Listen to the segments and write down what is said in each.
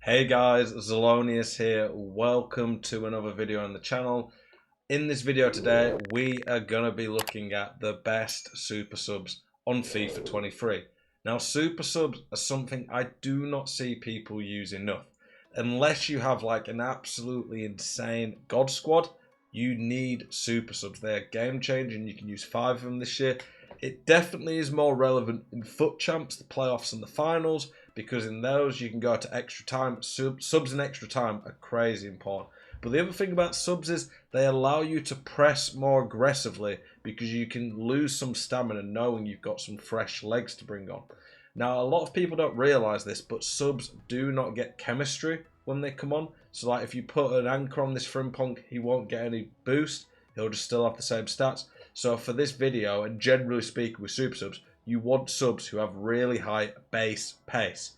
Hey guys, Zelonius here. Welcome to another video on the channel. In this video today, we are going to be looking at the best super subs on FIFA 23. Now, super subs are something I do not see people use enough. Unless you have like an absolutely insane God squad, you need super subs. They're game changing. You can use 5 of them this year. It definitely is more relevant in FUT Champs, the playoffs and the finals, because in those you can go to extra time. Subs in extra time are crazy important. But the other thing about subs is they allow you to press more aggressively because you can lose some stamina knowing you've got some fresh legs to bring on. Now, a lot of people don't realise this, but subs do not get chemistry when they come on. So like if you put an anchor on this Frimpong, he won't get any boost. He'll just still have the same stats. So for this video, and generally speaking with super subs, you want subs who have really high base pace.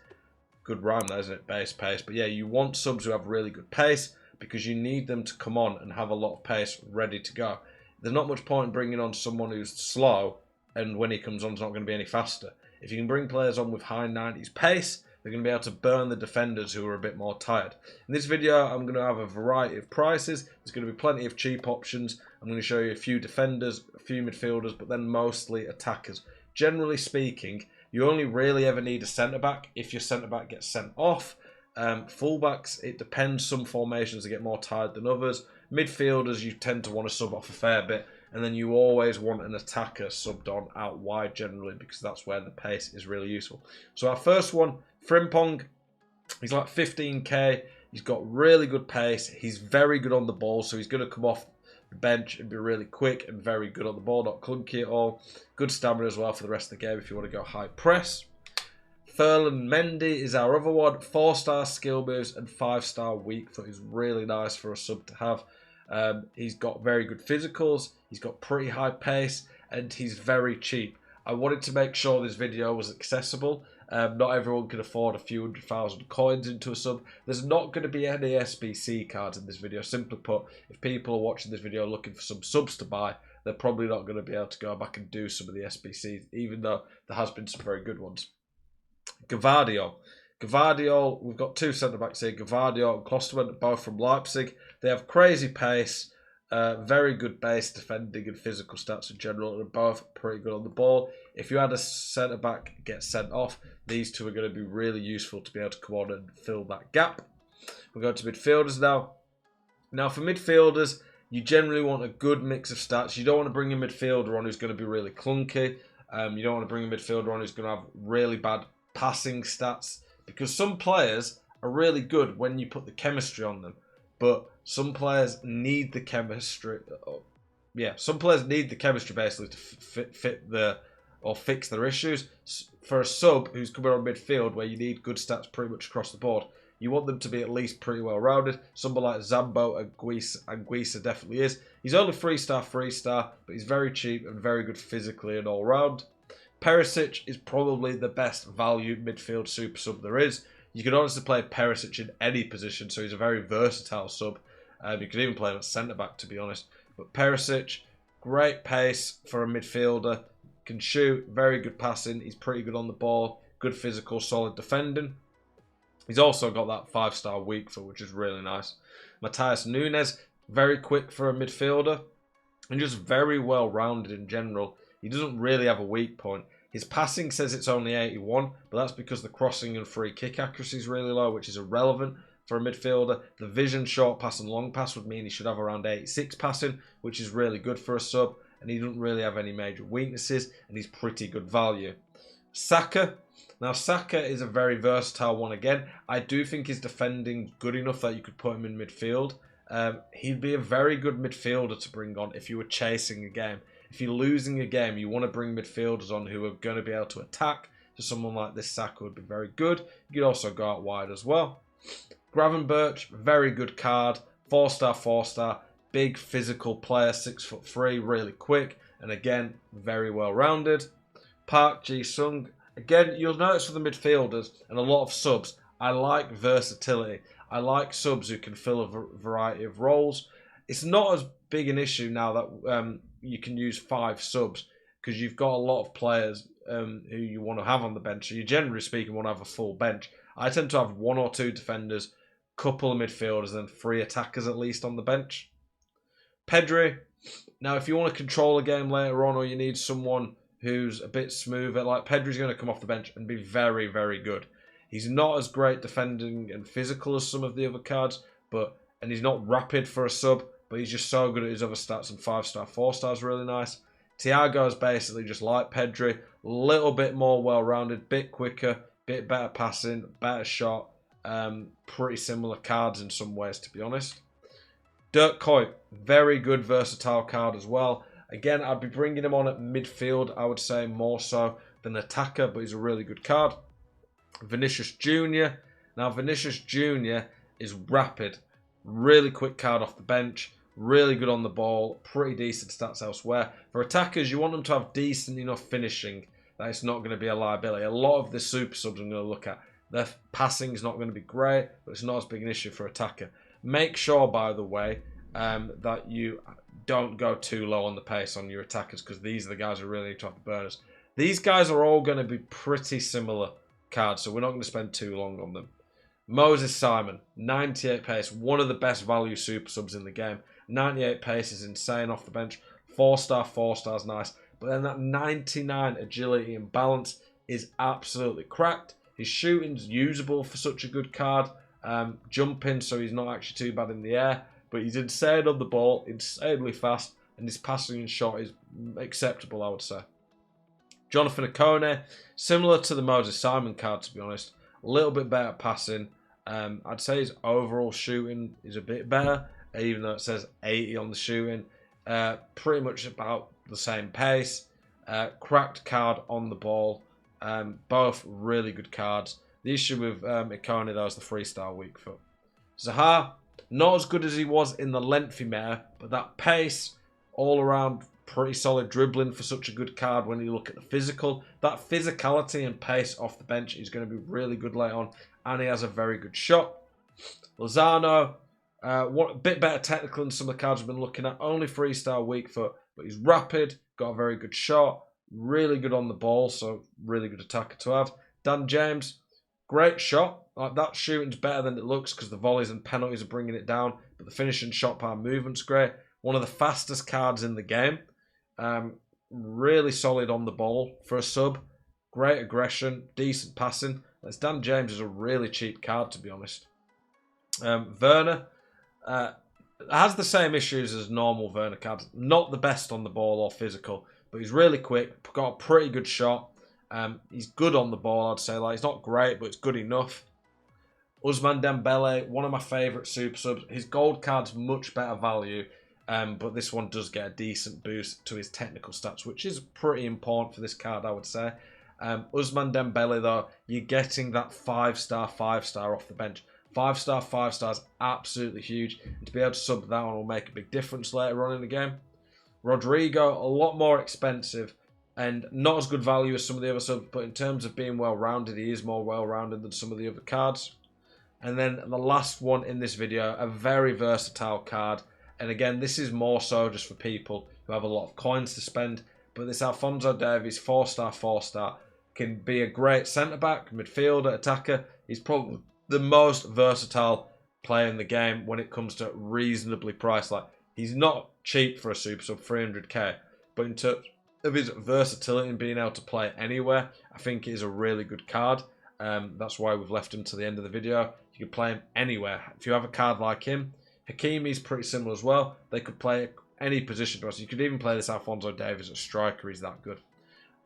Good rhyme though, isn't it? Base pace. But yeah, you want subs who have really good pace because you need them to come on and have a lot of pace ready to go. There's not much point in bringing on someone who's slow and when he comes on it's not going to be any faster. If you can bring players on with high 90s pace, they're going to be able to burn the defenders who are a bit more tired. In this video, I'm going to have a variety of prices. There's going to be plenty of cheap options. I'm going to show you a few defenders, a few midfielders, but then mostly attackers. Generally speaking, you only really ever need a centre-back if your centre-back gets sent off. Full-backs, it depends. Some formations they get more tired than others. Midfielders, you tend to want to sub off a fair bit. And then you always want an attacker subbed on out wide generally because that's where the pace is really useful. So our first one, Frimpong, he's like 15k. He's got really good pace. He's very good on the ball, so he's going to come off the bench and be really quick and very good on the ball, not clunky at all. Good stamina as well for the rest of the game if you want to go high press. Ferland Mendy is our other one. 4-star skill moves and 5-star weak foot is really nice for a sub to have. He's got very good physicals, he's got pretty high pace, and he's very cheap. I wanted to make sure this video was accessible. Not everyone can afford a few 100,000 coins into a sub. There's not going to be any SBC cards in this video. Simply put, if people are watching this video looking for some subs to buy, they're probably not going to be able to go back and do some of the SBCs, even though there has been some very good ones. Gvardiol, we've got two centre-backs here, Gvardiol and Klosterman, both from Leipzig. They have crazy pace, very good base defending and physical stats in general, and are both pretty good on the ball. If you had a centre-back get sent off, these two are going to be really useful to be able to come on and fill that gap. We're going to midfielders now. Now for midfielders, you generally want a good mix of stats. You don't want to bring a midfielder on who's going to be really clunky. You don't want to bring a midfielder on who's going to have really bad passing stats, because some players are really good when you put the chemistry on them, but some players need the chemistry. Some players need the chemistry basically to fit the or fix their issues. For a sub who's coming on midfield where you need good stats pretty much across the board, you want them to be at least pretty well rounded. Someone like Zambo and Guisa definitely is. He's only 3-star, but he's very cheap and very good physically and all round. Perisic is probably the best value midfield super sub there is. You can honestly play Perisic in any position, so he's a very versatile sub. You can even play him at centre-back, to be honest. But Perisic, great pace for a midfielder. Can shoot, very good passing. He's pretty good on the ball. Good physical, solid defending. He's also got that 5-star weak foot, which is really nice. Matheus Nunes, very quick for a midfielder. And just very well-rounded in general. He doesn't really have a weak point. His passing says it's only 81, but that's because the crossing and free kick accuracy is really low, which is irrelevant for a midfielder. The vision, short pass and long pass would mean he should have around 86 passing, which is really good for a sub, and he doesn't really have any major weaknesses, and he's pretty good value. Saka. Now, Saka is a very versatile one again. I do think his defending good enough that you could put him in midfield. He'd be a very good midfielder to bring on if you were chasing a game. If you're losing a game, you want to bring midfielders on who are going to be able to attack. So someone like this Saka would be very good. You could also go out wide as well. Gravenberch, very good card. 4-star. Big physical player, 6'3", really quick. And again, very well rounded. Park Ji-sung. Again, you'll notice for the midfielders and a lot of subs, I like versatility. I like subs who can fill a variety of roles. It's not as big an issue now that you can use 5 subs because you've got a lot of players who you want to have on the bench. So you generally speaking want to have a full bench. I tend to have 1 or 2 defenders, couple of midfielders, and 3 attackers at least on the bench. Pedri, now if you want to control a game later on or you need someone who's a bit smoother, like Pedri's going to come off the bench and be very, very good. He's not as great defending and physical as some of the other cards, and he's not rapid for a sub, but he's just so good at his other stats, and 5-star, 4-star is really nice. Thiago is basically just like Pedri, a little bit more well-rounded, bit quicker, bit better passing, better shot. Pretty similar cards in some ways, to be honest. Dirk Kuyt, very good versatile card as well. Again, I'd be bringing him on at midfield, I would say more so than attacker, but he's a really good card. Vinicius Jr. Now, Vinicius Jr. is rapid, really quick card off the bench, really good on the ball, pretty decent stats elsewhere. For attackers, you want them to have decent enough finishing that it's not going to be a liability. A lot of the super subs I'm going to look at, their passing is not going to be great, but it's not as big an issue for attacker. Make sure, by the way, that you don't go too low on the pace on your attackers, because these are the guys who really need to have the burners. These guys are all going to be pretty similar cards, so we're not going to spend too long on them. Moses Simon, 98 pace, one of the best value super subs in the game. 98 pace is insane off the bench. 4-star, 4-star is nice. But then that 99 agility and balance is absolutely cracked. His shooting's usable for such a good card. Jumping, so he's not actually too bad in the air. But he's insane on the ball, insanely fast. And his passing and shot is acceptable, I would say. Jonathan Akone, similar to the Moses Simon card, to be honest. A little bit better passing. I'd say his overall shooting is a bit better, even though it says 80 on the shooting. Pretty much about the same pace. Cracked card on the ball. Both really good cards. The issue with Ikone, though, is the 3-star weak foot. Zaha, not as good as he was in the lengthy mare, but that pace, all around, pretty solid dribbling for such a good card when you look at the physical. That physicality and pace off the bench is going to be really good later on, and he has a very good shot. Lozano, a bit better technical than some of the cards we've been looking at. Only 3-star weak foot, but he's rapid, got a very good shot, really good on the ball, so really good attacker to have. Dan James, great shot. Like, that shooting's better than it looks because the volleys and penalties are bringing it down, but the finishing shot power movement's great. One of the fastest cards in the game. Really solid on the ball for a sub. Great aggression, decent passing. As Dan James is a really cheap card, to be honest. Werner has the same issues as normal Werner cards. Not the best on the ball or physical, but he's really quick. Got a pretty good shot. He's good on the ball, I'd say. Like, he's not great, but it's good enough. Ousmane Dembele, one of my favourite super subs. His gold card's much better value, but this one does get a decent boost to his technical stats, which is pretty important for this card, I would say. Ousmane Dembele, though, you're getting that 5-star, 5-star off the bench. 5-star, 5-star is absolutely huge. And to be able to sub that one will make a big difference later on in the game. Rodrigo, a lot more expensive and not as good value as some of the other subs, but in terms of being well-rounded, he is more well-rounded than some of the other cards. And then the last one in this video, a very versatile card. And again, this is more so just for people who have a lot of coins to spend. But this Alphonso Davies, 4-star, 4-star, can be a great centre-back, midfielder, attacker. He's probably the most versatile player in the game when it comes to reasonably priced. Like, he's not cheap for a super sub, 300k. But in terms of his versatility and being able to play anywhere, I think it is a really good card. That's why we've left him to the end of the video. You can play him anywhere. If you have a card like him, Hakimi's pretty similar as well. They could play any position to us. You could even play this Alphonso Davies as striker. He's that good.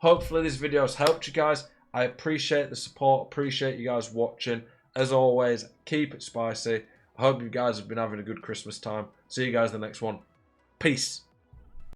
Hopefully this video has helped you guys. I appreciate the support. Appreciate you guys watching. As always, keep it spicy. I hope you guys have been having a good Christmas time. See you guys in the next one. Peace.